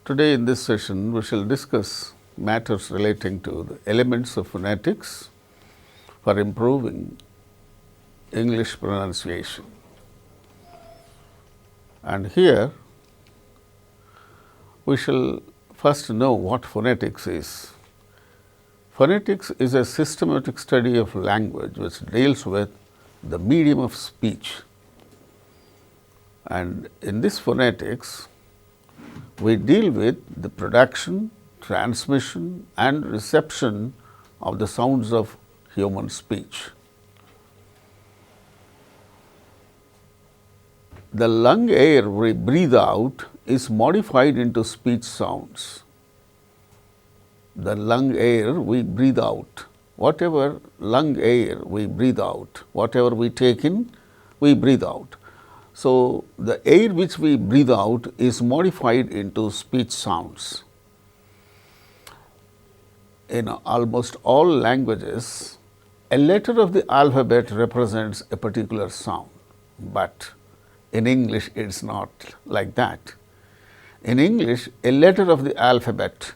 Today in this session, we shall discuss matters relating to the elements of phonetics for improving English pronunciation. And here, we shall first know what phonetics is. Phonetics is a systematic study of language which deals with the medium of speech. And in this phonetics, we deal with the production, transmission and reception of the sounds of human speech. The lung air we breathe out is modified into speech sounds. The lung air we breathe out, whatever lung air we breathe out, whatever we take in, we breathe out. So, the air which we breathe out is modified into speech sounds. In almost all languages, a letter of the alphabet represents a particular sound, but in English it is not like that. In English, a letter of the alphabet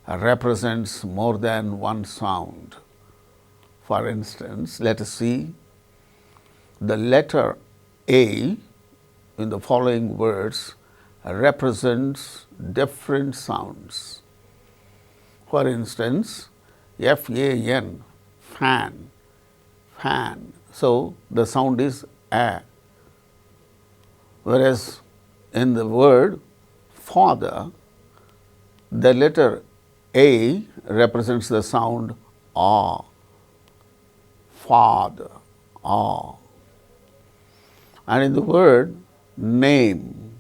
represents more than one sound. For instance, let us see the letter A in the following words represents different sounds. For instance, F-A-N, fan, fan. So, the sound is A. Whereas, in the word father, the letter A represents the sound A, father, A. And in the word name,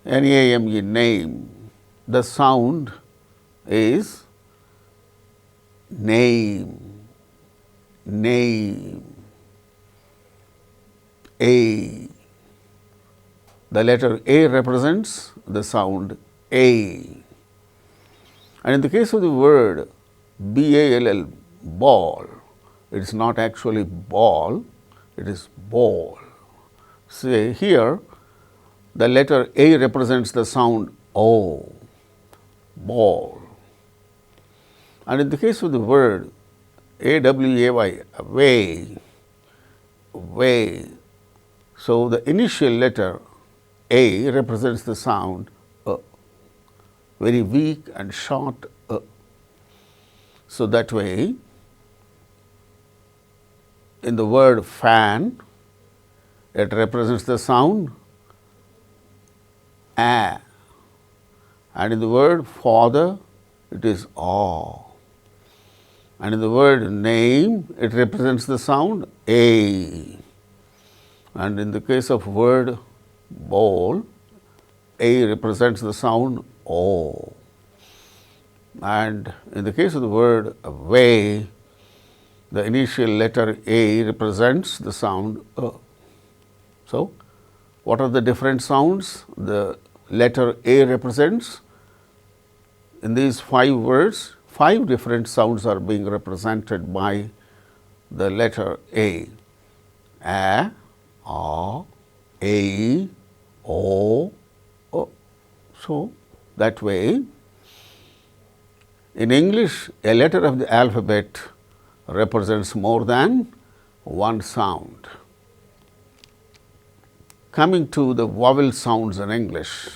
N-A-M-E, name, the sound is name, name, A. The letter A represents the sound A. And in the case of the word B-A-L-L, ball, it is not actually ball, it is ball. Say here, the letter A represents the sound O, ball. And in the case of the word A-W-A-Y, way, way. So, the initial letter A represents the sound very weak and short. So, that way, in the word fan, it represents the sound A, and in the word father, it is A, and in the word name, it represents the sound A, and in the case of word bowl, A represents the sound O, and in the case of the word way, the initial letter A represents the sound A. So, what are the different sounds the letter A represents? In these 5 words, 5 different sounds are being represented by the letter A. A, E, O, O. So, that way, in English, a letter of the alphabet represents more than one sound. Coming to the vowel sounds in English,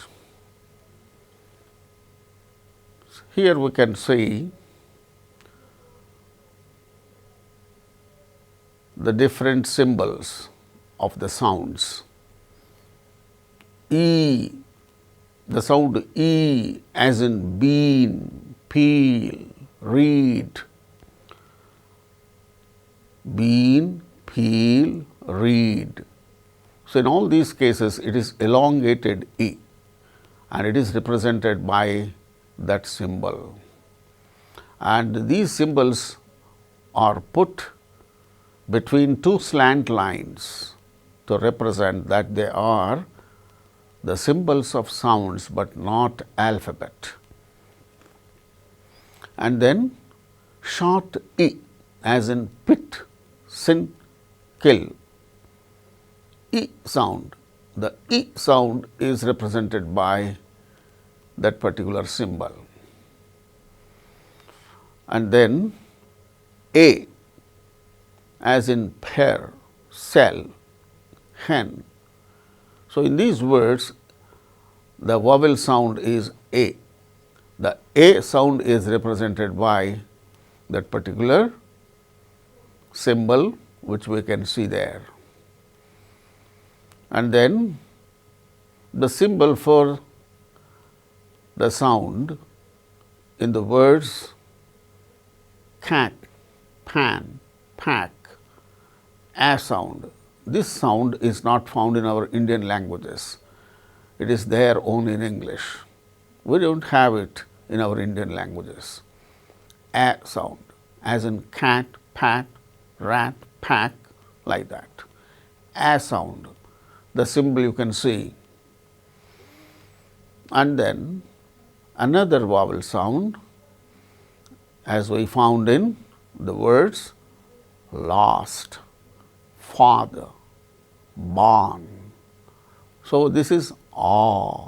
here we can see the different symbols of the sounds. E, the sound E as in bean, peel, read, bean, peel, read. So, in all these cases, it is elongated E and it is represented by that symbol. And these symbols are put between 2 slant lines to represent that they are the symbols of sounds, but not alphabet. And then short E as in pit, sin, kill. E sound. The E sound is represented by that particular symbol. And then A as in pear, cell, hen. So, in these words the vowel sound is A. The A sound is represented by that particular symbol which we can see there. And then the symbol for the sound in the words cat, pan, pack, A sound. This sound is not found in our Indian languages. It is there only in English. We do not have it in our Indian languages. A sound as in cat, pat, rat, pack, like that. A sound, the symbol you can see. And then another vowel sound as we found in the words lost, father, born. So, this is A.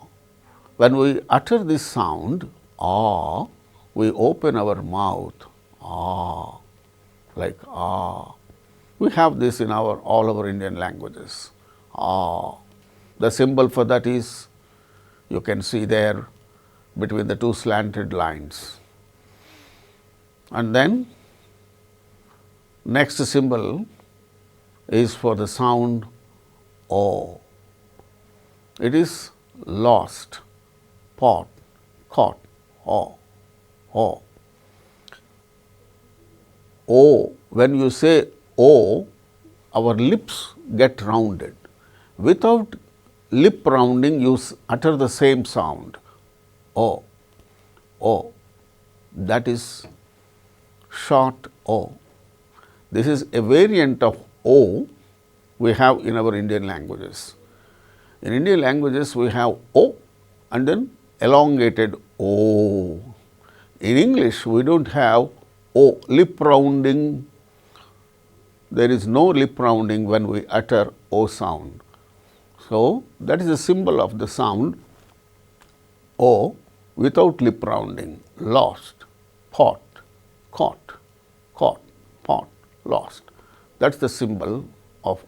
When we utter this sound A, we open our mouth A, like A. We have this in all our Indian languages, A. The symbol for that is, you can see there between the two slanted lines. And then next symbol is for the sound O. It is lost, pot, caught, O, O. O, when you say O, our lips get rounded. Without lip rounding, you utter the same sound, O, O. That is short O. This is a variant of O we have in our Indian languages. In Indian languages, we have O and then elongated O. In English, we do not have O, lip rounding. There is no lip rounding when we utter O sound. So, that is a symbol of the sound O without lip rounding, lost, pot, caught, caught, pot, lost. That is the symbol of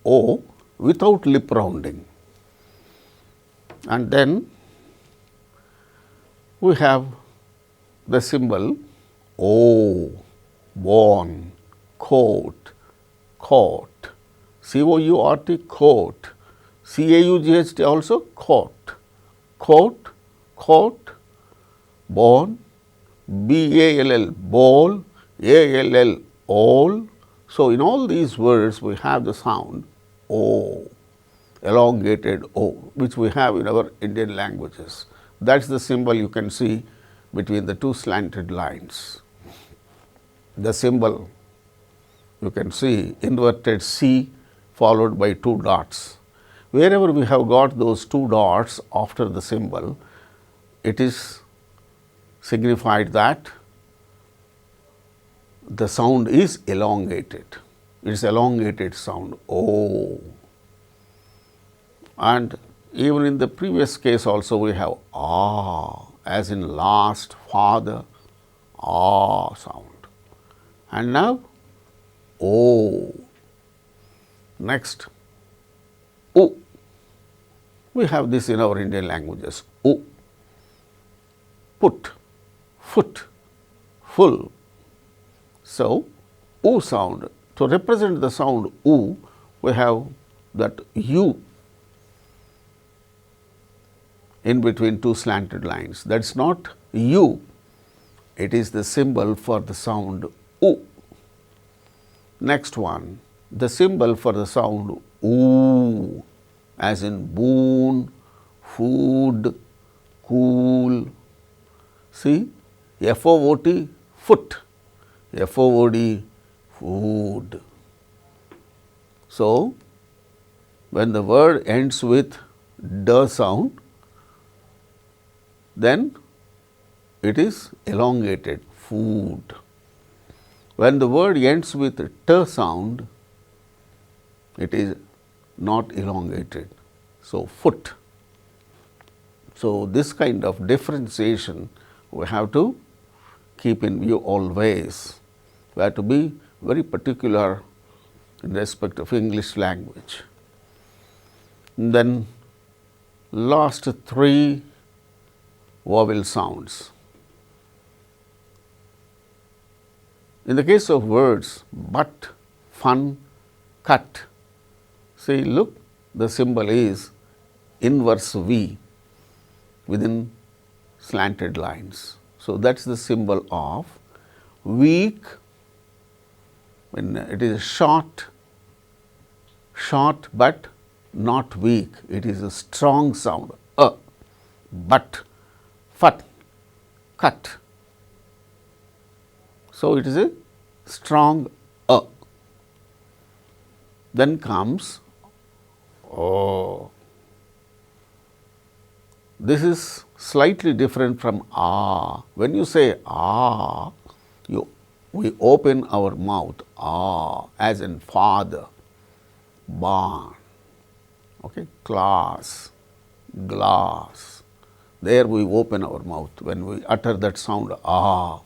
O without lip rounding. And then we have the symbol O, born, coat, coat, C-O-U-R-T, coat, C-A-U-G-H-T also coat, coat, coat, born, B-A-L-L, ball, A-L-L, all. So, in all these words we have the sound O, elongated O, which we have in our Indian languages. That is the symbol you can see between the two slanted lines. The symbol you can see inverted C followed by two dots. Wherever we have got those two dots after the symbol, it is signified that the sound is elongated. It is elongated sound O. And even in the previous case also we have A, as in last, father, A sound. And now O. Next U. We have this in our Indian languages, U. Put, foot, full. So, U sound. To represent the sound U, we have that U in between two slanted lines. That is not U, it is the symbol for the sound U. Next one, the symbol for the sound Oo, as in boon, food, cool. See, F-O-O-T, foot, F-O-O-D, food. So, when the word ends with D sound, then it is elongated, food. When the word ends with T sound, it is not elongated. So, foot. So, this kind of differentiation we have to keep in view always. We have to be very particular in respect of English language. And then last three vowel sounds. In the case of words but, fun, cut, see, look, the symbol is inverse V within slanted lines. So, that is the symbol of weak, when it is short but not weak, it is a strong sound, but, fat, cut. So, it is a strong a. Then comes o. This is slightly different from ah. When you say ah, we open our mouth, ah, as in father, barn, okay, class, glass. There we open our mouth when we utter that sound ah.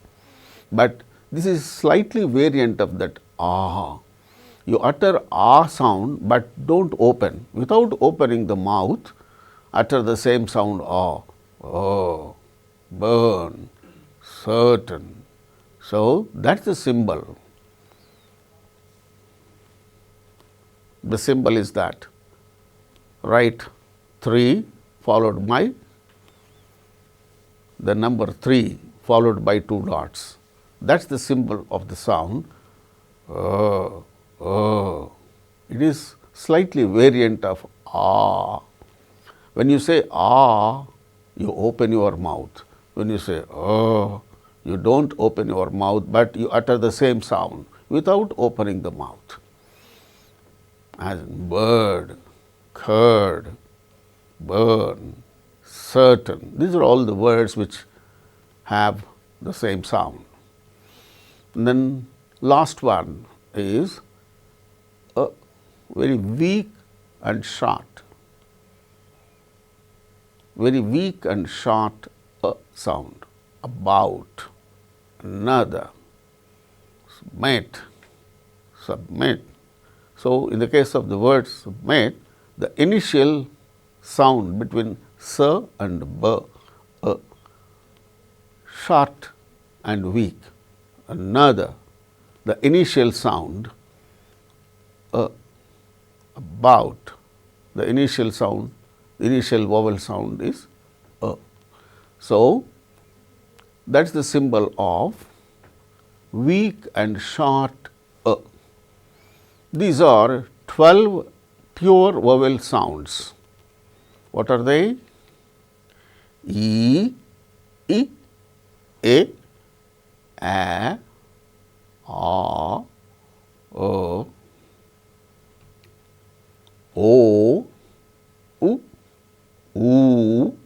But this is slightly variant of that ah. You utter ah sound, but don't open. Without opening the mouth, utter the same sound ah, oh, burn, certain. So, that is the symbol. The symbol is that. Write 3 followed by the number 3 followed by 2 dots. That is the symbol of the sound. It is slightly variant of ah. When you say ah, you open your mouth. When you say you don't open your mouth, but you utter the same sound without opening the mouth. As in bird, curd, burn, certain. These are all the words which have the same sound. And then last one is a very weak and short. Very weak and short sound. About, another, submit. So, in the case of the word submit, the initial sound between s and b, short and weak. Another, the initial sound, about, the initial sound, the initial vowel sound is a. So, that is the symbol of weak and short a. These are 12 pure vowel sounds. What are they? E, I, A, O, O, U,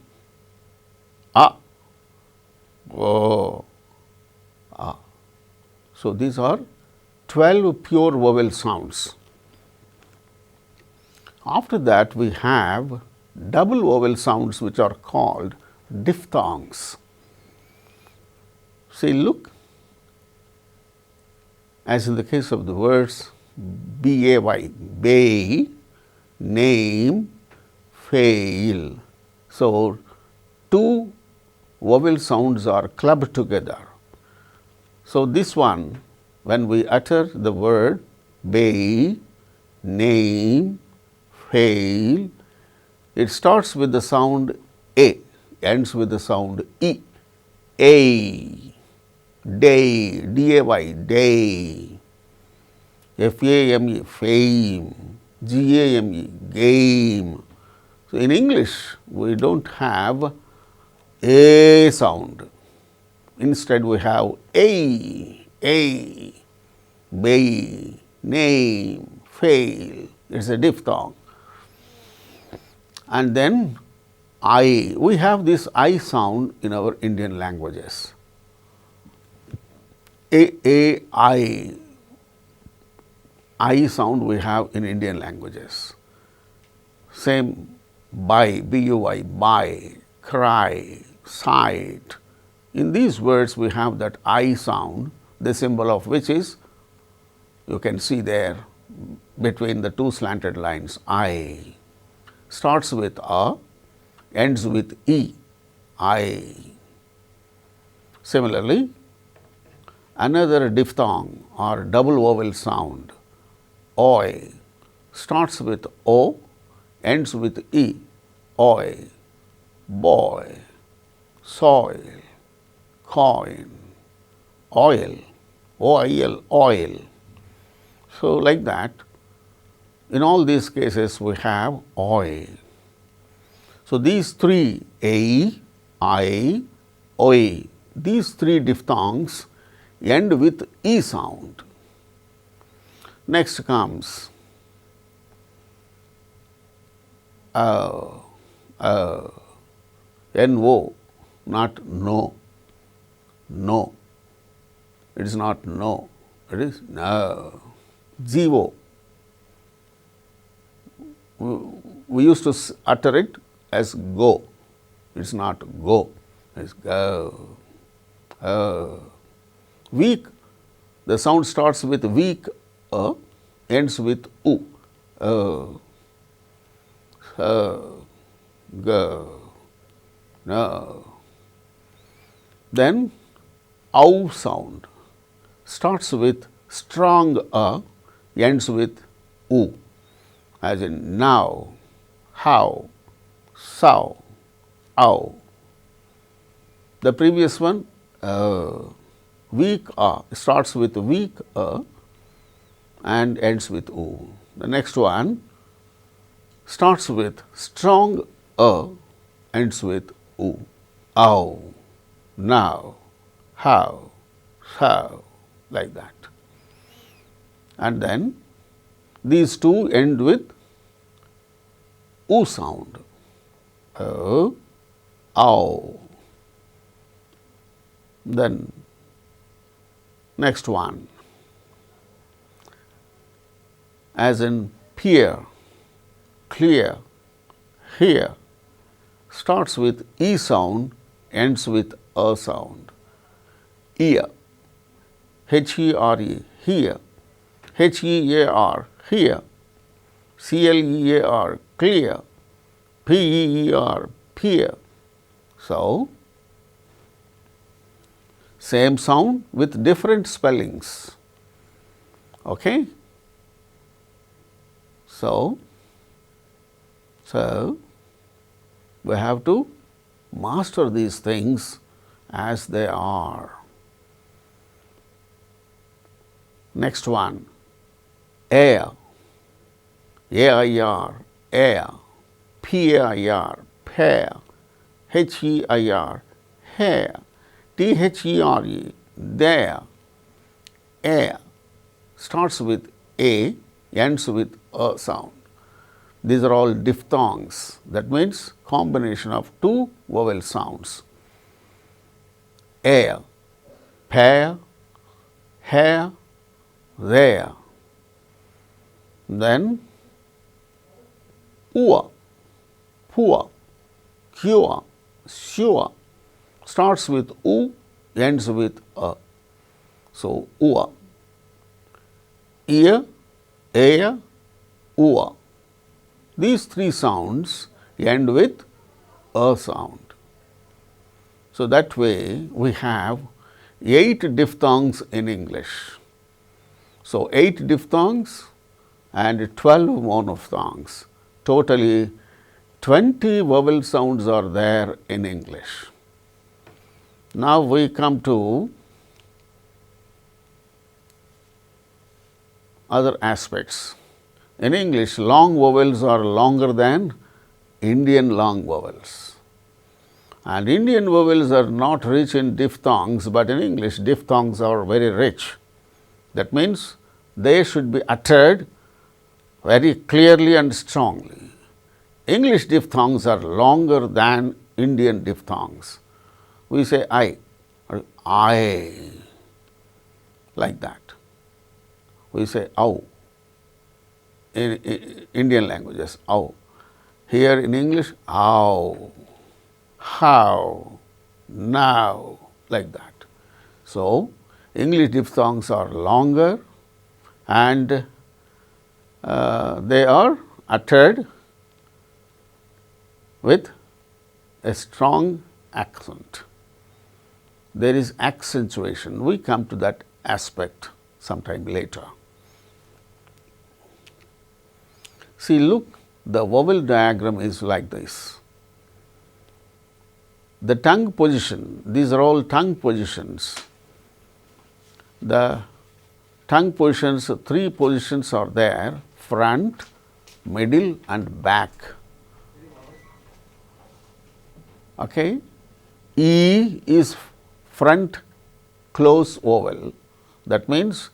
A, O, A. So, these are 12 pure vowel sounds. After that, we have double vowel sounds which are called diphthongs. See, look, as in the case of the words bay, bay, name, fail. So, two vowel sounds are clubbed together. So, this one, when we utter the word bay, name, fail, it starts with the sound a, ends with the sound e, a, day, day, day, fame, fame, game, game. So, in English, we don't have a sound. Instead, we have a, bay, name, fail. It is a diphthong. And then I, we have this I sound in our Indian languages. I sound we have in Indian languages. Same by, B-U-I, by, cry, sight. In these words we have that I sound, the symbol of which is, you can see there between the two slanted lines, I. Starts with A, ends with E, I. Similarly, another diphthong or double vowel sound, oi, starts with O, ends with E, oi, boy, soil, coin, oil, OIL, oil. So, like that, in all these cases we have oi. So, these three A, I, oi, these three diphthongs end with E sound. Next comes NO, not no, no, it is not no, it is no. GO, we used to utter it as go, it is not go, it is go. Weak, the sound starts with weak ends with U, go, no. Then ow sound starts with strong ends with U, as in now, how, so, ow. The previous one, weak starts with weak and ends with U. The next one starts with strong ends with U, ow, now, how, so, like that. And then these two end with U sound, ow. Then next one, as in peer, clear, hear, starts with E sound, ends with A sound. Ear, HERE, hear, HEAR, hear, CLEAR, clear, PEER, peer. So, same sound with different spellings. Okay? So, we have to master these things as they are. Next one, air, AIR, air, PAIR, pair, HEIR, hair, THERE, there, air, starts with A, ends with A sound. These are all diphthongs, that means combination of two vowel sounds. Air, pair, hair, there. Then ua, pua, cure, sure, starts with U, ends with A. So, ua. Ear, air, ua. These three sounds end with A sound. So, that way we have 8 diphthongs in English. So, 8 diphthongs and 12 monophthongs. Totally 20 vowel sounds are there in English. Now, we come to other aspects. In English, long vowels are longer than Indian long vowels. And Indian vowels are not rich in diphthongs, but in English, diphthongs are very rich. That means, they should be uttered very clearly and strongly. English diphthongs are longer than Indian diphthongs. We say I or I, like that. We say ow in Indian languages, ow. Here in English, ow, how, now, like that. So, English diphthongs are longer and they are uttered with a strong accent. There is accentuation. We come to that aspect sometime later. See, look, the vowel diagram is like this. The tongue position, these are all tongue positions. The tongue positions, 3 positions are there: front, middle and back. Okay. E is front close vowel. That means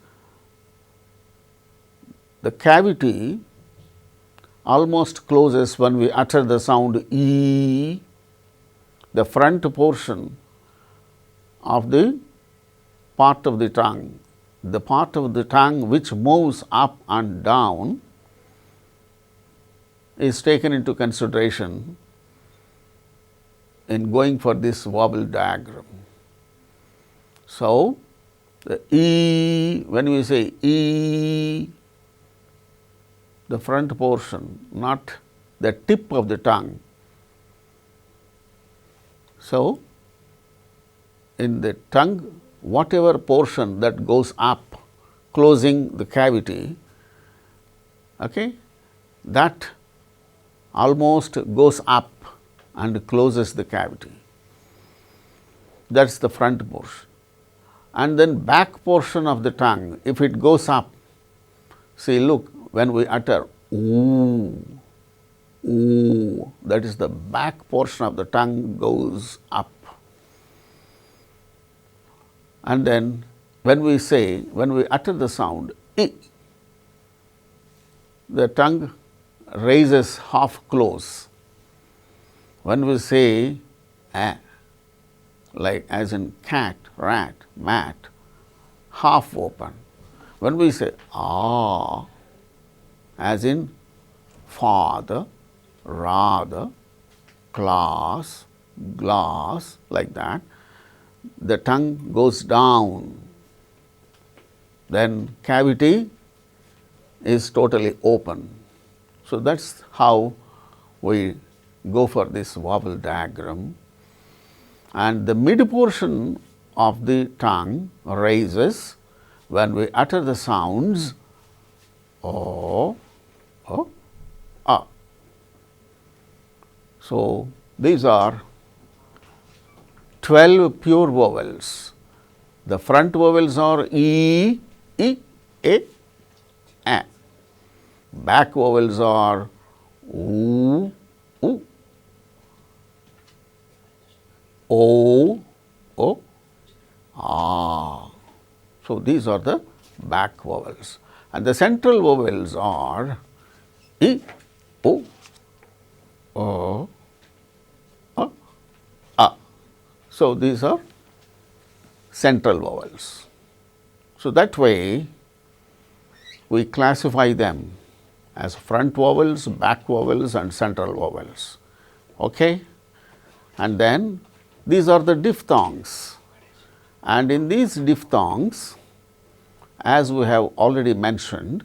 the cavity almost closes when we utter the sound E. The front portion of the part of the tongue, the part of the tongue which moves up and down, is taken into consideration in going for this vowel diagram. So, the E, when we say E, the front portion, not the tip of the tongue. So, in the tongue, whatever portion that goes up, closing the cavity, okay, that almost goes up and closes the cavity. That is the front portion. And then back portion of the tongue, if it goes up, see, look, when we utter oo, oo, that is the back portion of the tongue goes up. And then when we say, when we utter the sound I, the tongue raises half close. When we say a, like as in cat, rat, mat, half open. When we say ah, as in father, rather, class, glass, like that, the tongue goes down. Then cavity is totally open. So, that is how we go for this vowel diagram. And the mid portion of the tongue raises when we utter the sounds o, a. So, these are 12 pure vowels. The front vowels are E, I, A. Back vowels are oo, oo, o, ah. So, these are the back vowels, and the central vowels are I, O, a. So, these are central vowels. So, that way we classify them as front vowels, back vowels and central vowels. Okay? And then these are the diphthongs, and in these diphthongs, as we have already mentioned,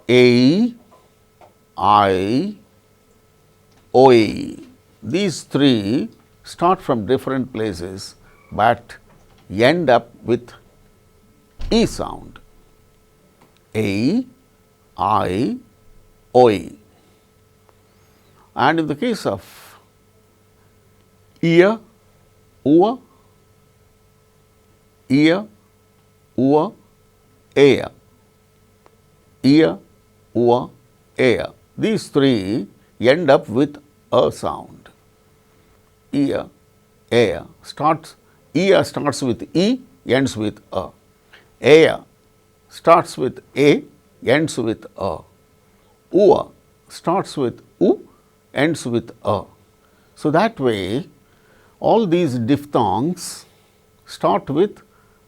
A, I, OE, these 3 start from different places, but end up with E sound. A, I, OE. And in the case of ear, ua, ear, ua, ear, ear, ua, ear. These 3 end up with a sound. Ear, ear starts, ear starts with E, ends with a. Ear starts with A, ends with a. Ua starts with U, ends with a. So, that way all these diphthongs start with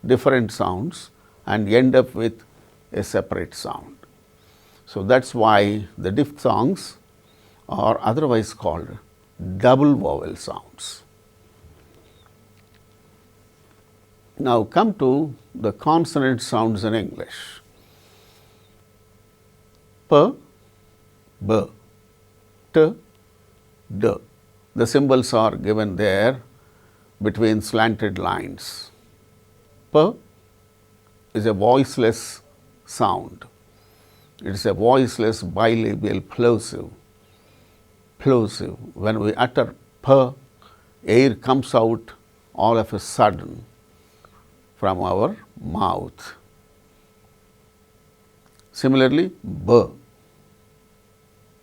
different sounds and end up with a separate sound. So, that is why the diphthongs are otherwise called double vowel sounds. Now come to the consonant sounds in English. P, B, T, D. The symbols are given there between slanted lines. P is a voiceless sound. It is a voiceless bilabial plosive. Plosive. When we utter P, air comes out all of a sudden from our mouth. Similarly, B,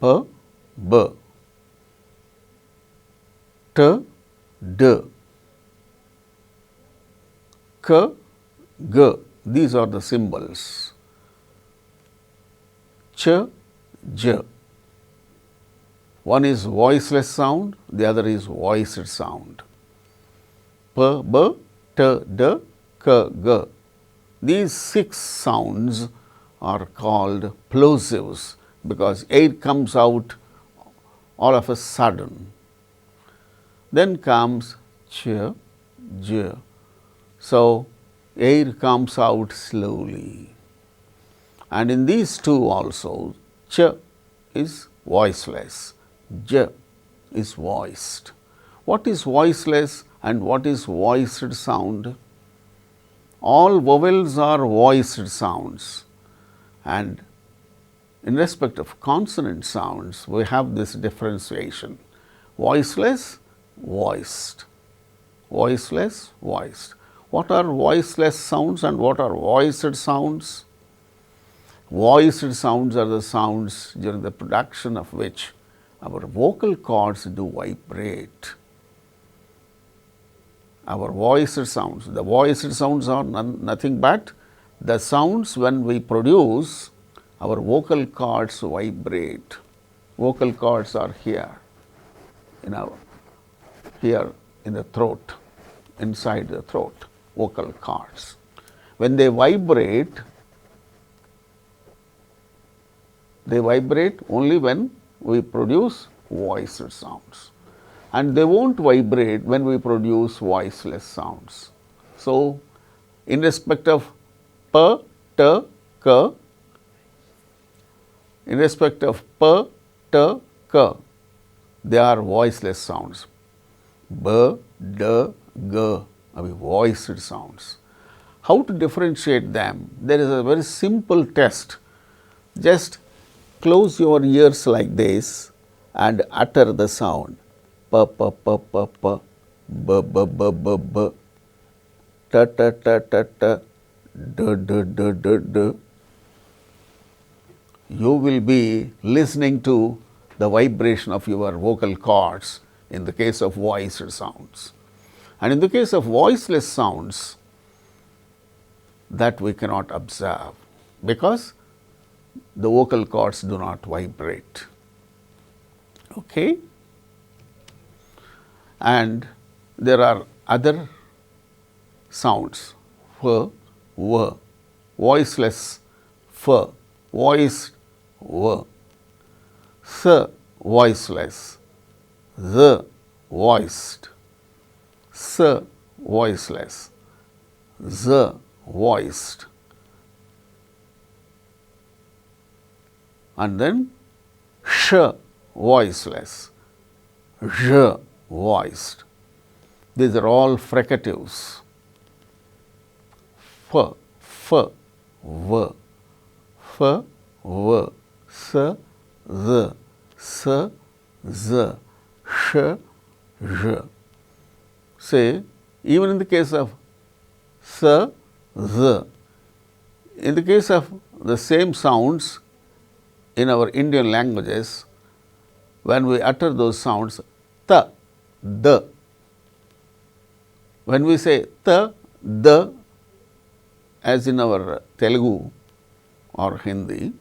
P, B, T, D, K, G. These are the symbols. Ch, J. One is voiceless sound, the other is voiced sound. P, B, T, D, K, G. These 6 sounds are called plosives because air comes out all of a sudden. Then comes Ch, J. So, air comes out slowly. And in these two also, Ch is voiceless, J is voiced. What is voiceless and what is voiced sound? All vowels are voiced sounds, and in respect of consonant sounds, we have this differentiation: voiceless, voiced, voiceless, voiced. What are voiceless sounds and what are voiced sounds? Voiced sounds are the sounds during the production of which our vocal cords do vibrate. Our voiced sounds, the voiced sounds are nothing but the sounds when we produce our vocal cords vibrate. Vocal cords are here in the throat, inside the throat, vocal cords. When they vibrate only when we produce voiced sounds, and they won't vibrate when we produce voiceless sounds. So, in respect of P, T, K, in respect of P, T, K, they are voiceless sounds. B, D, G are voiced sounds. How to differentiate them? There is a very simple test. Just close your ears like this and utter the sound P, P, P, P, P, B, B, B, B, B, T, T, T, T, T, D, D, D, D, D. You will be listening to the vibration of your vocal cords in the case of voiced sounds. And in the case of voiceless sounds, that we cannot observe because the vocal cords do not vibrate. Okay? And there are other sounds, F, W, voiceless F, voiced W, S, voiceless, Z, voiced, S, voiceless, Z, voiced, and then Sh, voiceless, J, voiced. These are all fricatives. F, F, V, F, V, S, Z, S, Z, Sh, J. Say, even in the case of S, Z, in the case of the same sounds in our Indian languages, when we utter those sounds, T, D. When we say T, D, as in our Telugu or Hindi,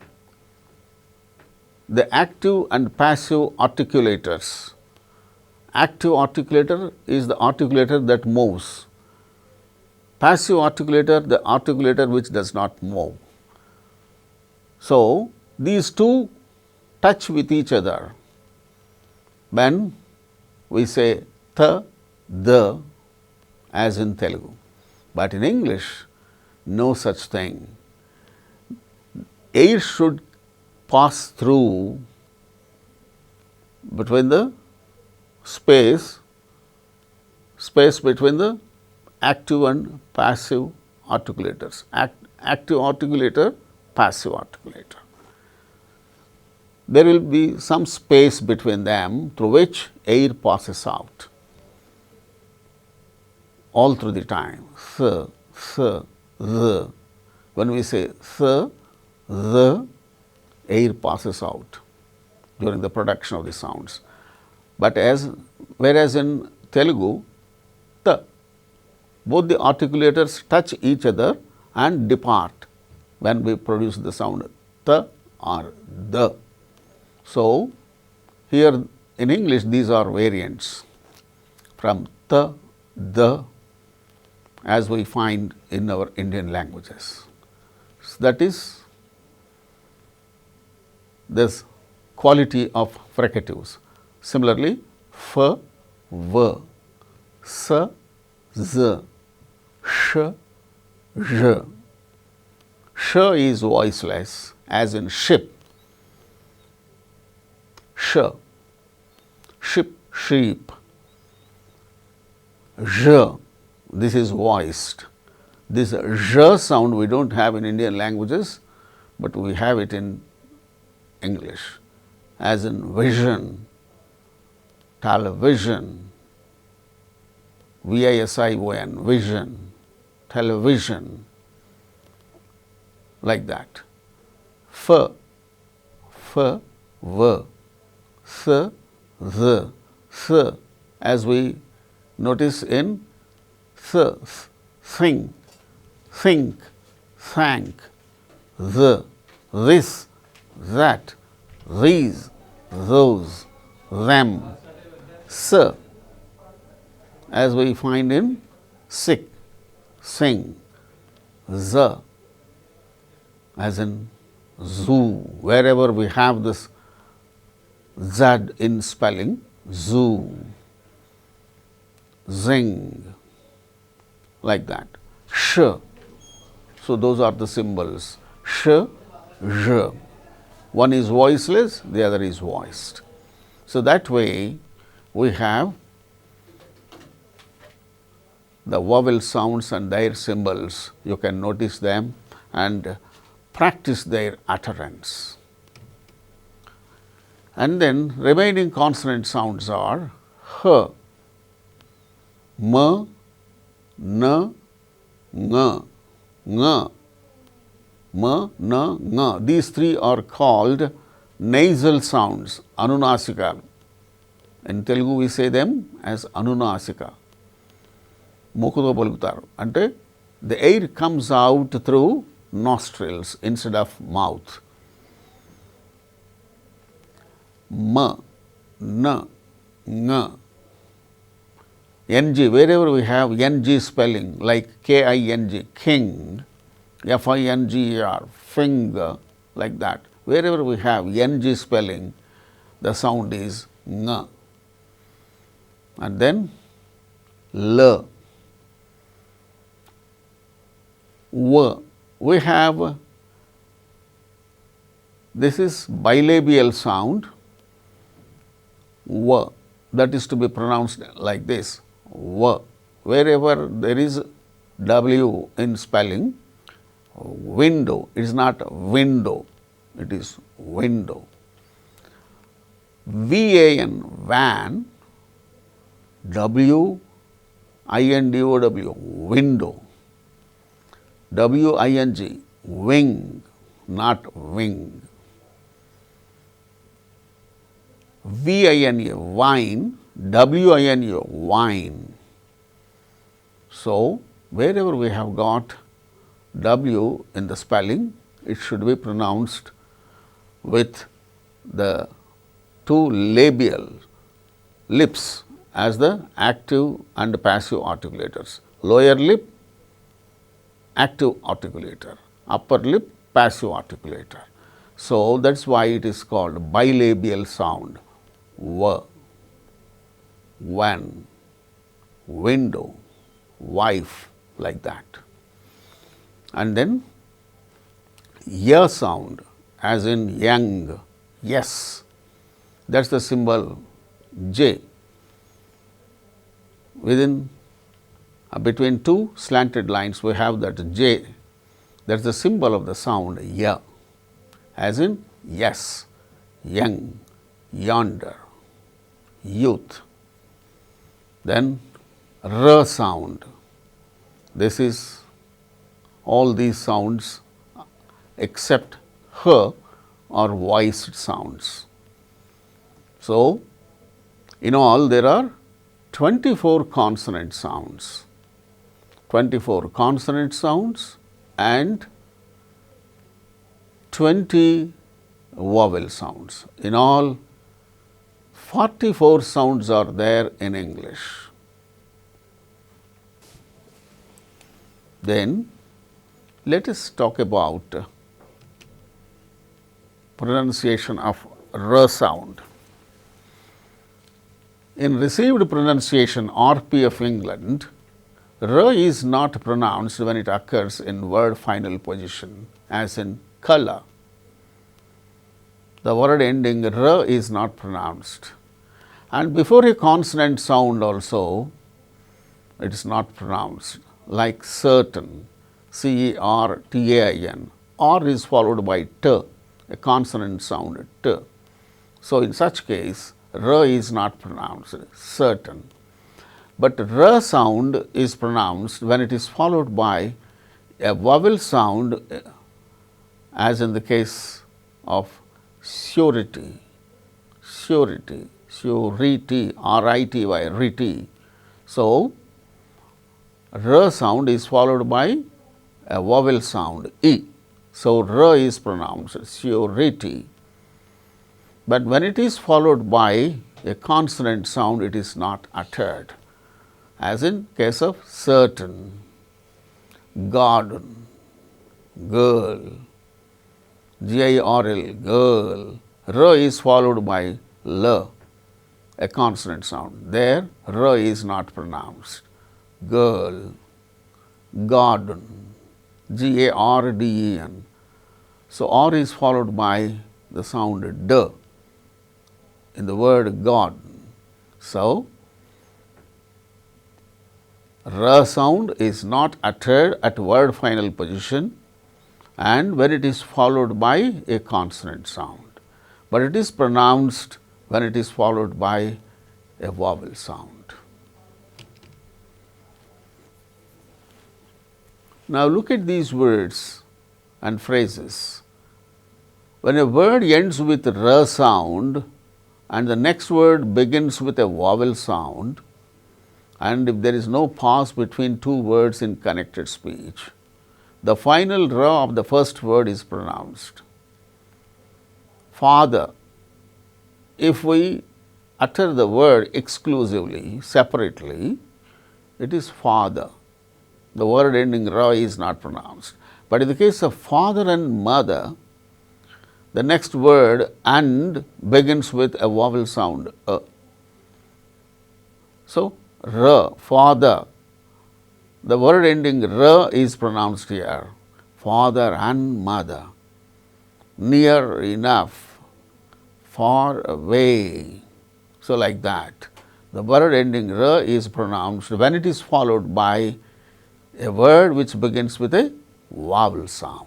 the active and passive articulators. Active articulator is the articulator that moves. Passive articulator, the articulator which does not move. So, these two touch with each other when we say T, D as in Telugu. But in English, no such thing. Air should pass through between the space between the active and passive articulators. Active articulator, passive articulator. There will be some space between them through which air passes out all through the time. th, th. When we say th, the, air passes out during the production of the sounds. But whereas in Telugu, the, both the articulators touch each other and depart when we produce the sound the or the. So, here in English these are variants from the as we find in our Indian languages. So, that is this quality of fricatives. Similarly, f, v, s, z, sh, zh. Sh is voiceless, as in ship, sh, ship, sheep. Zh, this is voiced. This zh sound we don't have in Indian languages, but we have it in English, as in vision, television, vision, vision, television, like that. F, v, s, z, s, as we notice in think, thank, this, that, these, those, them. S, as we find in sick, sing, z, as in zoo. Wherever we have this z in spelling, zoo, zing, like that. Sh, so those are the symbols. Sh, zh. One is voiceless, the other is voiced. So that way we have the vowel sounds and their symbols. You can notice them and practice their utterance. And then remaining consonant sounds are h, m, n, ng, ng, m, n, ng. These three are called nasal sounds, anunasika. In Telugu we say them as anunasika. Mokudo palukutaru. Ante the air comes out through nostrils instead of mouth. M, n, ng. Ng, wherever we have ng spelling like king, king, finger, finger, like that. Wherever we have ng spelling, the sound is ng. And then l, w. We have, this is bilabial sound, w, that is to be pronounced like this, w. Wherever there is w in spelling, window, it is not window, it is window. van, van, w, indo, window. wing, wing, not wing. vine, wine, wine, wine. So, wherever we have got w in the spelling, it should be pronounced with the two labial lips as the active and passive articulators. Lower lip, active articulator, upper lip, passive articulator. So, that is why it is called bilabial sound. W, when, window, wife, like that. And then y sound, as in young, yes, that is the symbol J. Within between two slanted lines we have that J, that is the symbol of the sound y, as in yes, young, yonder, youth. Then r sound, this is all these sounds except h are voiced sounds. So, in all there are 24 consonant sounds, 24 consonant sounds and 20 vowel sounds. In all 44 sounds are there in English. Then let us talk about pronunciation of r sound. In received pronunciation RP of England, r is not pronounced when it occurs in word final position, as in colour. The word ending r is not pronounced, and before a consonant sound also it is not pronounced, like certain, CERTAIN, R is followed by T, a consonant sound T. So, in such case r is not pronounced, certain. But r sound is pronounced when it is followed by a vowel sound, as in the case of surety, surety, surety, RITY, rity. So, r sound is followed by a vowel sound E. So, r is pronounced surety. But when it is followed by a consonant sound, it is not uttered, as in case of certain, garden, girl, GIRL, girl. R is followed by L, a consonant sound. There R is not pronounced. Girl, garden, GARDEN. So, R is followed by the sound D in the word garden. So, R sound is not uttered at word final position and when it is followed by a consonant sound, but it is pronounced when it is followed by a vowel sound. Now, look at these words and phrases. When a word ends with R sound and the next word begins with a vowel sound, and if there is no pause between two words in connected speech, the final R of the first word is pronounced. Father, if we utter the word exclusively, separately, it is father. The word ending R is not pronounced. But in the case of father and mother, the next word and begins with a vowel sound A. So, R, father, the word ending R is pronounced here, father and mother, near enough, far away. So, like that, the word ending R is pronounced when it is followed by a word which begins with a vowel sound.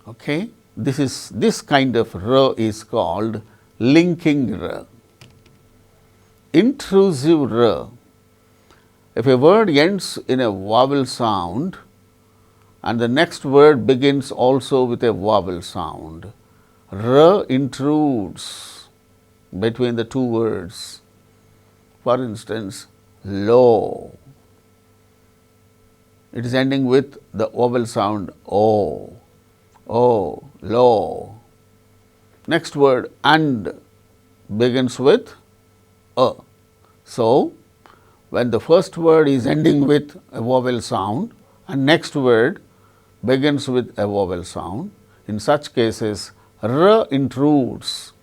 Okay? This kind of R is called linking R. Intrusive R. If a word ends in a vowel sound and the next word begins also with a vowel sound, R intrudes between the two words. For instance, low, it is ending with the vowel sound O. Oh, low. Next word and begins with A. So, when the first word is ending with a vowel sound and next word begins with a vowel sound, in such cases R intrudes.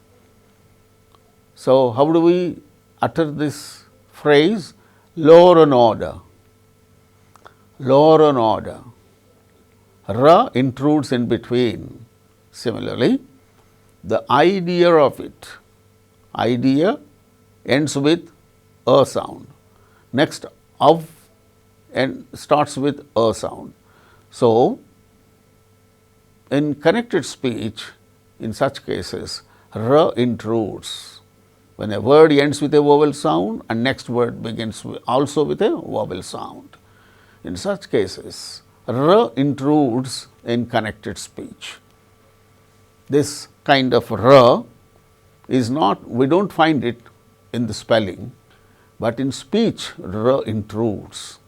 So, how do we utter this phrase? Lower an order. lower an order. R intrudes in between. Similarly, the idea of it, idea ends with a sound. Next, of and starts with a sound. So, in connected speech, in such cases, R intrudes. When a word ends with a vowel sound and next word begins also with a vowel sound. In such cases, R intrudes in connected speech. This kind of R is not, we do not find it in the spelling, but in speech R intrudes.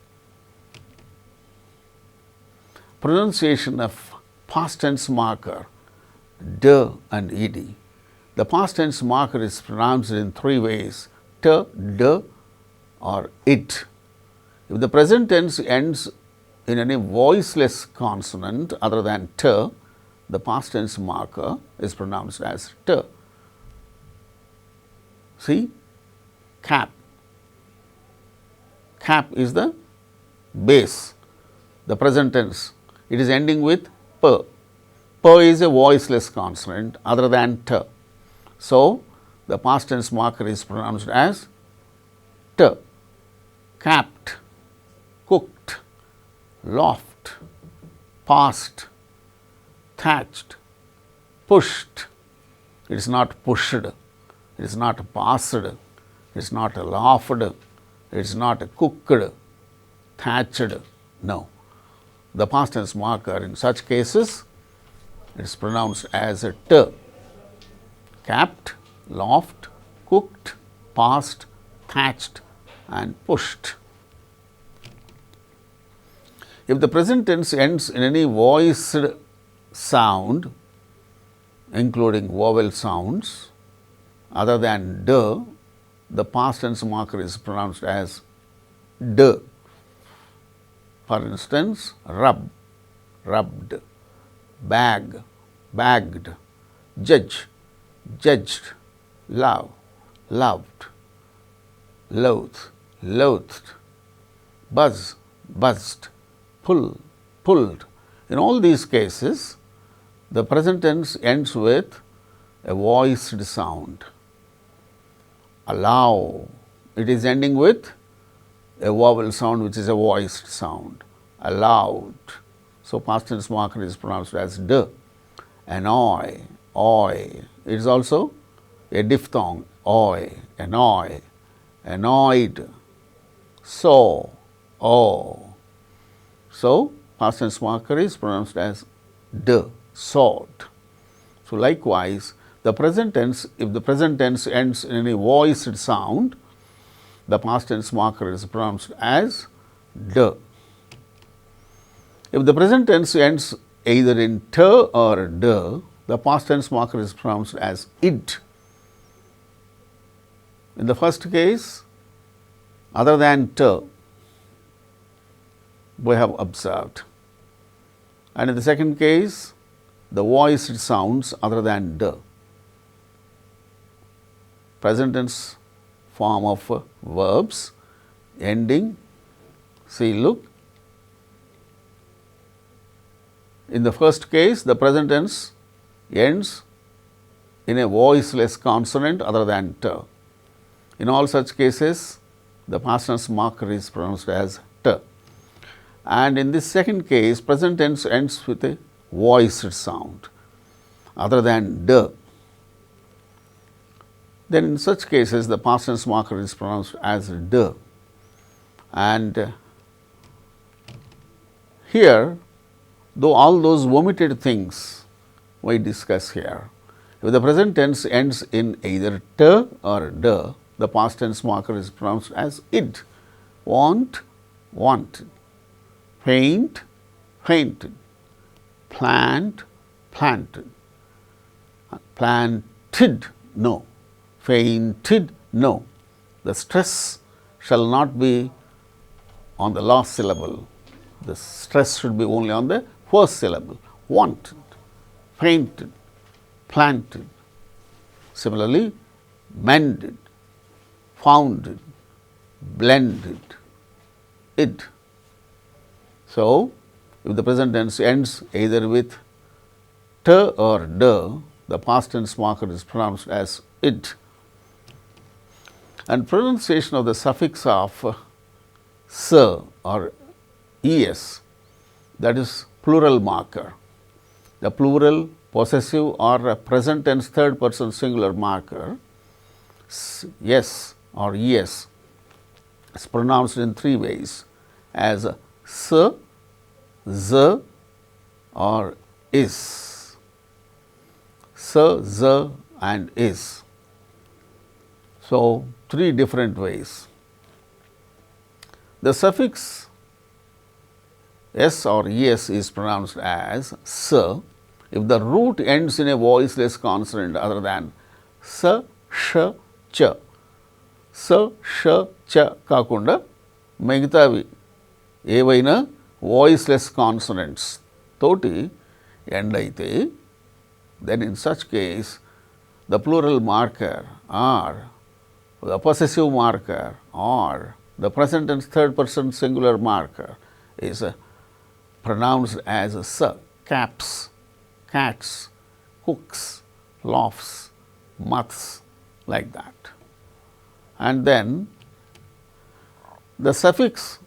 Pronunciation of past tense marker D and ED. The past tense marker is pronounced in three ways: T, D or IT. If the present tense ends in any voiceless consonant other than T, the past tense marker is pronounced as T. See, cap. Cap is the base, the present tense. It is ending with P. P is a voiceless consonant other than T. So, the past tense marker is pronounced as T. Capped, cooked, loft, passed, thatched, pushed. It is not pushed, it is not passed, it is not laughed, it is not cooked, thatched. No. The past tense marker in such cases, it is pronounced as a T. Capped, loft, cooked, passed, thatched and pushed. If the present tense ends in any voiced sound, including vowel sounds other than D, the past tense marker is pronounced as D. For instance, rub, rubbed, bag, bagged, judge, judged, love, loved, loathe, loathed, buzz, buzzed, pull, pulled. In all these cases, the present tense ends with a voiced sound. Allow, it is ending with a vowel sound which is a voiced sound. Allowed. So, past tense marker is pronounced as D. Annoy, oy. It is also a diphthong, oy, annoy, annoyed, so, oh. So, past tense marker is pronounced as D, sought. So, likewise, the present tense, if the present tense ends in any voiced sound, the past tense marker is pronounced as D. If the present tense ends either in T or D, the past tense marker is pronounced as id. In the first case, other than T, we have observed, and in the second case, the voiced sounds other than D. Present tense form of verbs ending, see, look. In the first case, the present tense ends in a voiceless consonant other than T. In all such cases, the past tense marker is pronounced as T. And in this second case, present tense ends with a voiced sound other than D. Then in such cases, the past tense marker is pronounced as D. And here, though all those omitted things we discuss here, if the present tense ends in either T or D, the past tense marker is pronounced as id. Want, wanted, faint, fainted, plant, planted, planted, no, fainted, no. The stress shall not be on the last syllable, the stress should be only on the first syllable. Wanted, fainted, planted. Similarly, mended, founded, blended, id. So, if the present tense ends either with t or d, the past tense marker is pronounced as it. And pronunciation of the suffix of s or es, that is plural marker. The plural, possessive or present tense third person singular marker, s or es, is pronounced in three ways as s, z or is. S, z and is. So, three different ways. The suffix s or es is pronounced as s if the root ends in a voiceless consonant other than s, sh, ch. S, sh, ch కాకుండా మిగతావి ఏవైనా voiceless consonants తోటి end అయితే, then in such case the plural marker or the possessive marker or the present tense third person singular marker is pronounced as s, caps, cats, cooks, laughs, muths, like that. And then the suffix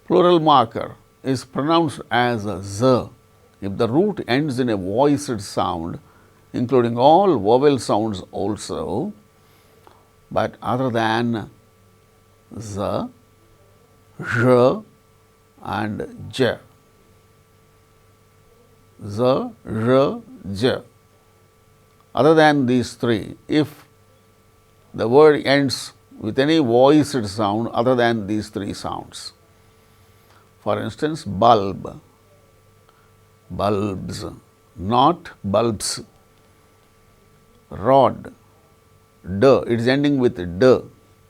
plural marker is pronounced as z if the root ends in a voiced sound, including all vowel sounds also, but other than z, zh and j. Z, zh, j. Other than these three, if the word ends with any voiced sound other than these three sounds. For instance, bulb, bulbs, not bulbs. Rod, d, it is ending with d.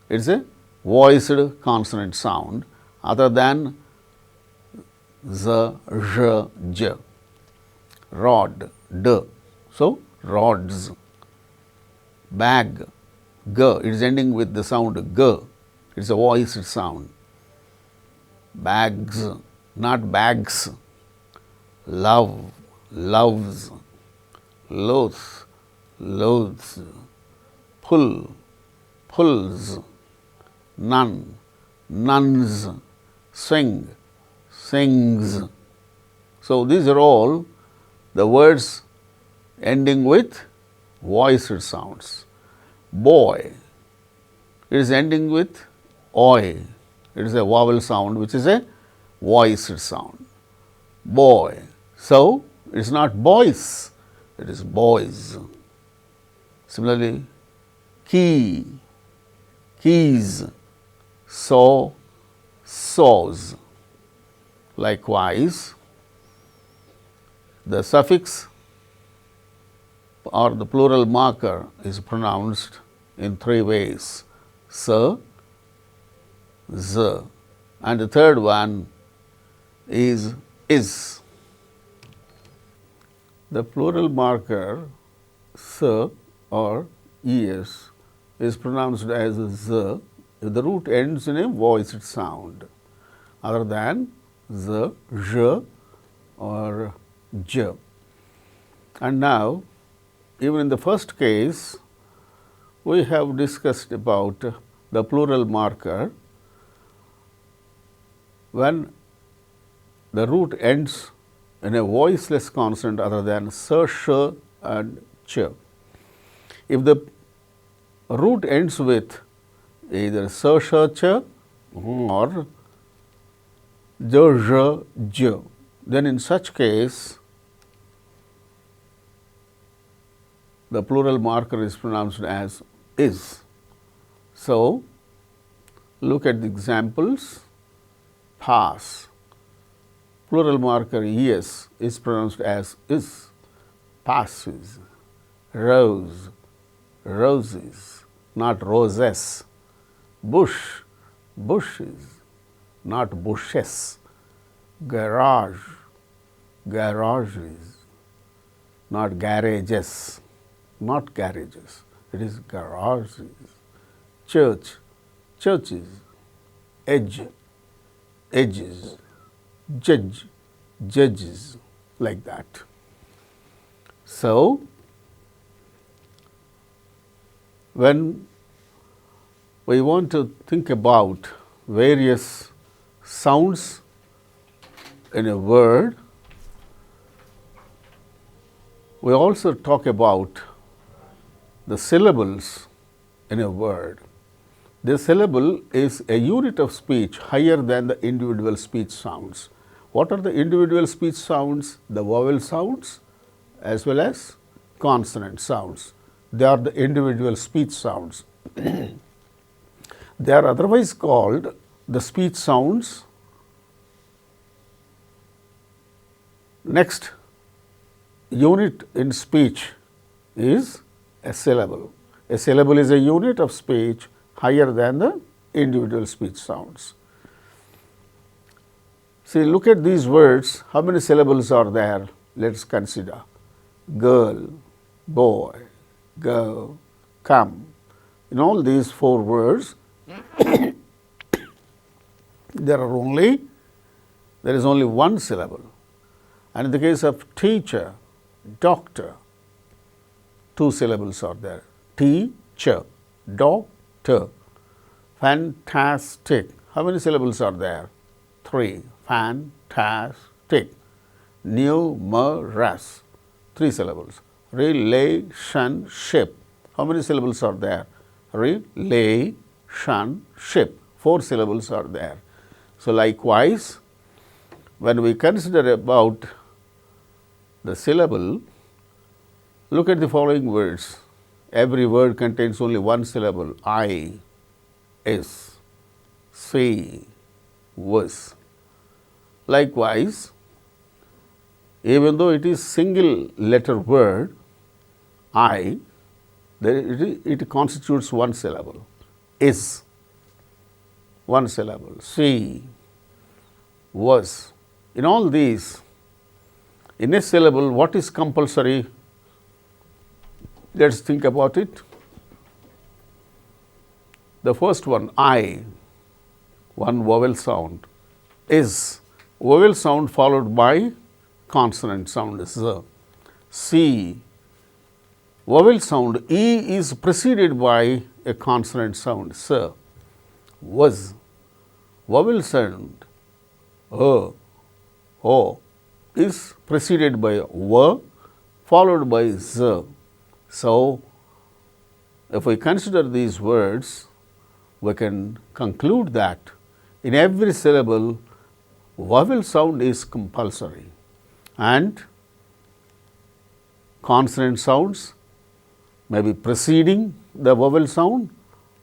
It is a voiced consonant sound other than z, zh, j. Rod, d. So, rods. Bag, g, it is ending with the sound g. It is a voiced sound. Bags, not bags. Love, loves. Loath, loathes. Pull, pulls. None, nuns. Swing, sings. So, these are all the words ending with voiced sounds. Boy, it is ending with oi. It is a vowel sound which is a voiced sound. Boy. So, it is not boys, it is boys. Similarly, key, keys, saw, saws. Likewise, the suffix or the plural marker is pronounced in three ways, s, z, and the third one is. The plural marker s or es is pronounced as z if the root ends in a voiced sound other than z, zh or j. And now, even in the first case, we have discussed about the plural marker when the root ends in a voiceless consonant other than s, sh and ch. If the root ends with either s, sh, ch or j, zh, j, then in such case the plural marker is pronounced as is. So, look at the examples. Pass, plural marker es is pronounced as is. Passes, rose, roses, not roses. Bush, bushes, not bushes. Garage, garages, not garages, not garages, it is garages. Church, churches. Edge, edges. judge, judges, like that. So, when we want to think about various sounds in a word, we also talk about the syllables in a word. The syllable is a unit of speech higher than the individual speech sounds. What are the individual speech sounds? The vowel sounds as well as consonant sounds. They are the individual speech sounds. They are otherwise called the speech sounds. Next unit in speech is a syllable. A syllable is a unit of speech higher than the individual speech sounds. See, look at these words. How many syllables are there? Let us consider. Girl, boy, go, come. In all these four words, there is only one syllable. And in the case of teacher, doctor, two syllables are there. Teacher, doctor. Fantastic. How many syllables are there? Three. Fantastic. Numerous. Three syllables. Relationship. How many syllables are there? Relationship. Four syllables are there. So, likewise, when we consider about the syllable, look at the following words. Every word contains only one syllable. I, is, see, was. Likewise, even though it is single letter word, I, it constitutes one syllable. Is, one syllable. See, was. In all these, in a syllable, what is compulsory? Let us think about it. The first one, I, one vowel sound. Is, vowel sound followed by consonant sound, z. See, vowel sound, e is preceded by a consonant sound, s. Was, vowel sound, o is preceded by v followed by z. So, if we consider these words, we can conclude that in every syllable, vowel sound is compulsory and consonant sounds may be preceding the vowel sound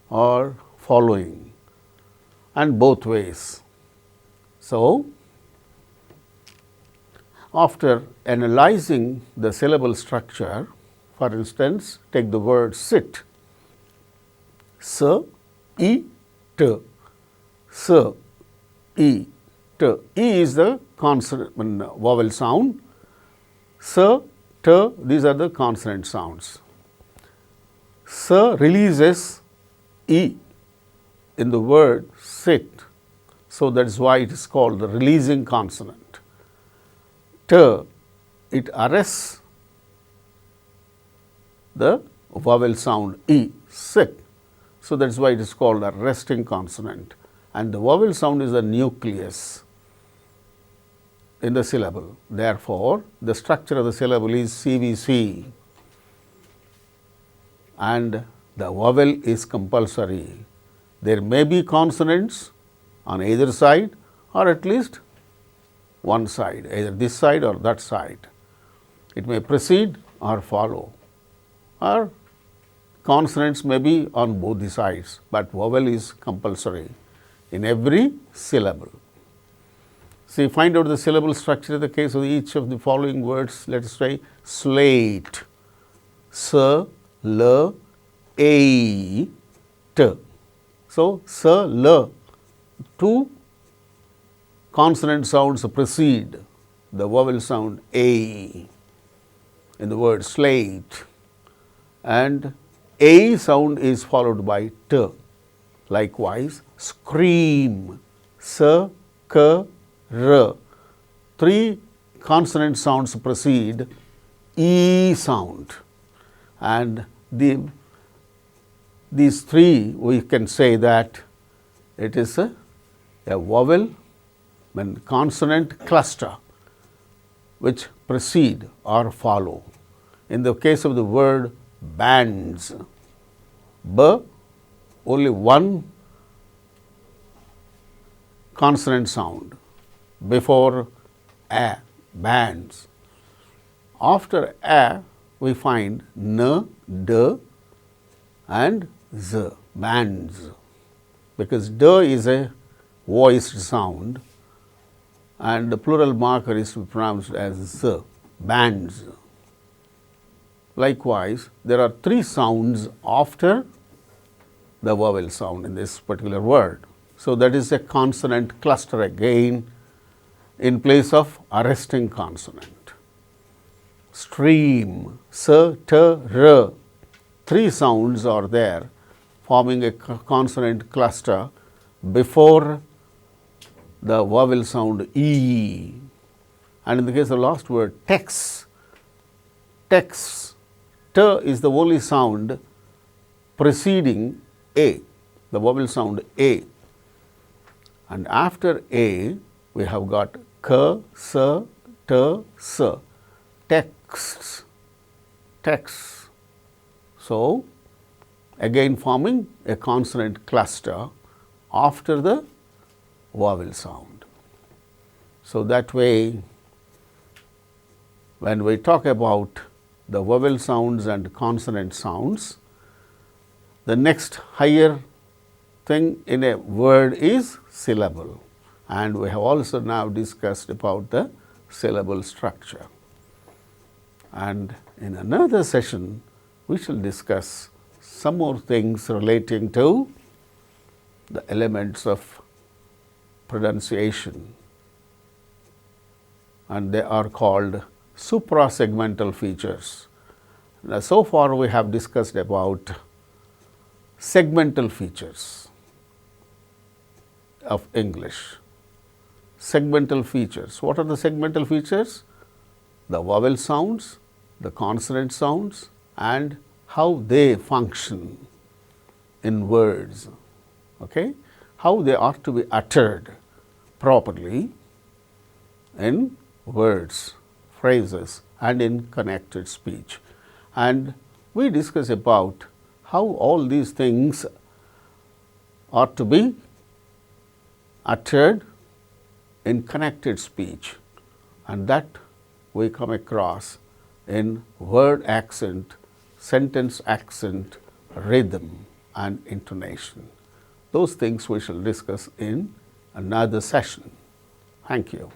or following, and both ways. So, after analyzing the syllable structure, for instance, take the word sit. S, E, T. S, E, T. E is the consonant vowel sound. S, T, these are the consonant sounds. S releases E in the word sit. So, that is why it is called the releasing consonant. T, it arrests the vowel sound E, sit. So, that is why it is called a resting consonant, and the vowel sound is the nucleus in the syllable. Therefore, the structure of the syllable is CVC and the vowel is compulsory. There may be consonants on either side or at least one side, either this side or that side. It may precede or follow, or consonants may be on both the sides, but vowel is compulsory in every syllable. See, find out the syllable structure in the case of each of the following words. Let us try slate. S, L, A, T. So, S, L, two consonant sounds precede the vowel sound A in the word slate, and A sound is followed by T. Likewise, scream. S, K, R. 3 consonant sounds precede E sound, and these 3 we can say that it is a vowel and consonant cluster which precede or follow. In the case of the word bands, B, only 1 consonant sound before A, bands. After A, we find N, D and Z, bands, because D is a voiced sound and the plural marker is pronounced as Z, bands. Likewise, there are 3 sounds after the vowel sound in this particular word. So, that is a consonant cluster again in place of arresting consonant. Stream, S, T, R, 3 sounds are there forming a consonant cluster before the vowel sound E. And in the case of the last word text, T is the only sound preceding A, the vowel sound A. And after A, we have got K, S, T, S, text. So, again forming a consonant cluster after the vowel sound. So, that way when we talk about the vowel sounds and consonant sounds, the next higher thing in a word is syllable, and we have also now discussed about the syllable structure. And in another session, we shall discuss some more things relating to the elements of pronunciation, and they are called suprasegmental features. Now, so far we have discussed about segmental features of English. Segmental features. What are the segmental features? The vowel sounds, the consonant sounds, and how they function in words, okay? How they are to be uttered properly in words, phrases, and in connected speech. And we discuss about how all these things are to be uttered in connected speech, and that we come across in word accent, sentence accent, rhythm and intonation. Those things we shall discuss in another session. Thank you.